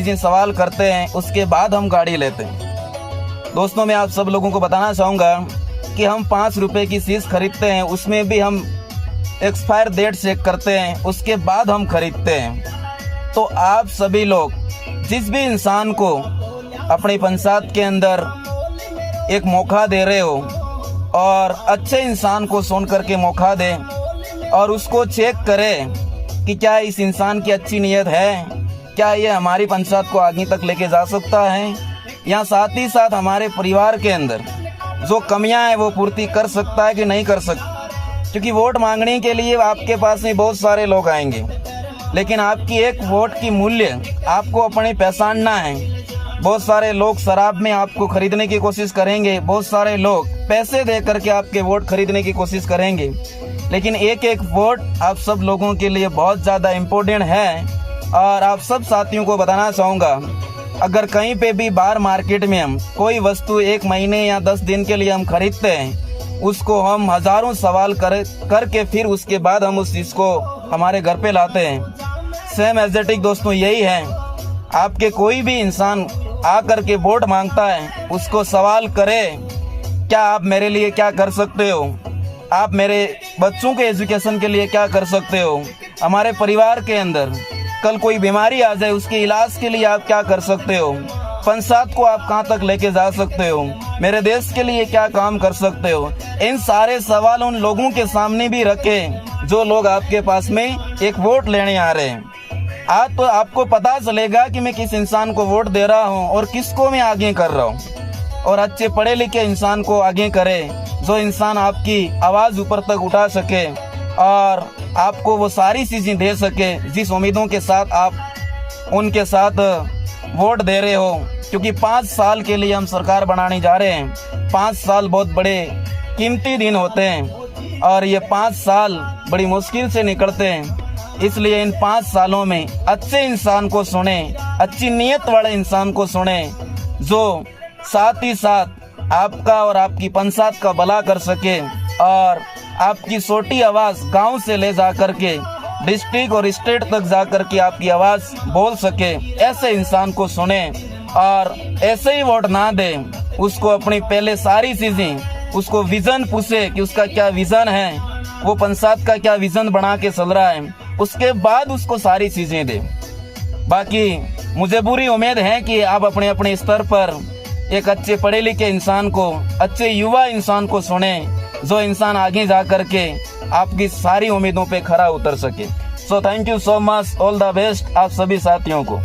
सवाल करते हैं, उसके बाद हम गाड़ी लेते हैं। दोस्तों, मैं आप सब लोगों को बताना चाहूँगा कि हम 5 रुपए की चीज़ खरीदते हैं, उसमें भी हम एक्सपायर डेट चेक करते हैं, उसके बाद हम खरीदते हैं। तो आप सभी लोग जिस भी इंसान को अपनी पंचायत के अंदर एक मौका दे रहे हो और अच्छे इंसान को सुन करके मौका दें और उसको चेक करें कि क्या इस इंसान की अच्छी नीयत है, क्या ये हमारी पंचायत को आगे तक लेके जा सकता है, या साथ ही साथ हमारे परिवार के अंदर जो कमियां हैं वो पूर्ति कर सकता है कि नहीं कर सकता। क्योंकि वोट मांगने के लिए आपके पास में बहुत सारे लोग आएंगे, लेकिन आपकी एक वोट की मूल्य आपको अपने पहचानना है। बहुत सारे लोग शराब में आपको खरीदने की कोशिश करेंगे, बहुत सारे लोग पैसे दे करके आपके वोट खरीदने की कोशिश करेंगे, लेकिन एक एक वोट आप सब लोगों के लिए बहुत ज़्यादा इम्पोर्टेंट है। और आप सब साथियों को बताना चाहूँगा, अगर कहीं पे भी बाहर मार्केट में हम कोई वस्तु 1 महीने या 10 दिन के लिए हम खरीदते हैं, उसको हम हज़ारों सवाल करके फिर उसके बाद हम उस चीज़ को हमारे घर पे लाते हैं। सेम एग्जैक्ट दोस्तों यही है, आपके कोई भी इंसान आकर के वोट मांगता है, उसको सवाल करें, क्या आप मेरे लिए क्या कर सकते हो, आप मेरे बच्चों के एजुकेशन के लिए क्या कर सकते हो, हमारे परिवार के अंदर कल कोई बीमारी आ जाए उसके इलाज के लिए आप क्या कर सकते हो, पंचायत को आप कहां तक लेके जा सकते हो, मेरे देश के लिए क्या काम कर सकते हो। इन सारे सवाल उन लोगों के सामने भी रखें जो लोग आपके पास में एक वोट लेने आ रहे हैं। आज तो आपको पता चलेगा कि मैं किस इंसान को वोट दे रहा हूं और किसको मैं आगे कर रहा हूं। और अच्छे पढ़े लिखे इंसान को आगे करें, जो इंसान आपकी आवाज़ ऊपर तक उठा सके और आपको वो सारी चीज़ें दे सके जिस उम्मीदों के साथ आप उनके साथ वोट दे रहे हो। क्योंकि 5 साल के लिए हम सरकार बनाने जा रहे हैं। 5 साल बहुत बड़े कीमती दिन होते हैं और ये 5 साल बड़ी मुश्किल से निकलते हैं। इसलिए इन 5 सालों में अच्छे इंसान को सुने, अच्छी नीयत वाले इंसान को सुने, जो साथ ही साथ आपका और आपकी पंचायत का भला कर सके और आपकी छोटी आवाज़ गांव से ले जा करके डिस्ट्रिक्ट और स्टेट तक जा करके आपकी आवाज़ बोल सके। ऐसे इंसान को सुने और ऐसे ही वोट ना दें, उसको अपनी पहले सारी चीज़ें, उसको विज़न पूछे कि उसका क्या विज़न है, वो पंचायत का क्या विज़न बना के चल रहा है, उसके बाद उसको सारी चीज़ें दें। बाकी मुझे पूरी उम्मीद है कि आप अपने अपने स्तर पर एक अच्छे पढ़े लिखे इंसान को, अच्छे युवा इंसान को सुने, जो इंसान आगे जा करके आपकी सारी उम्मीदों पे खरा उतर सके। So thank you so much, all the best आप सभी साथियों को।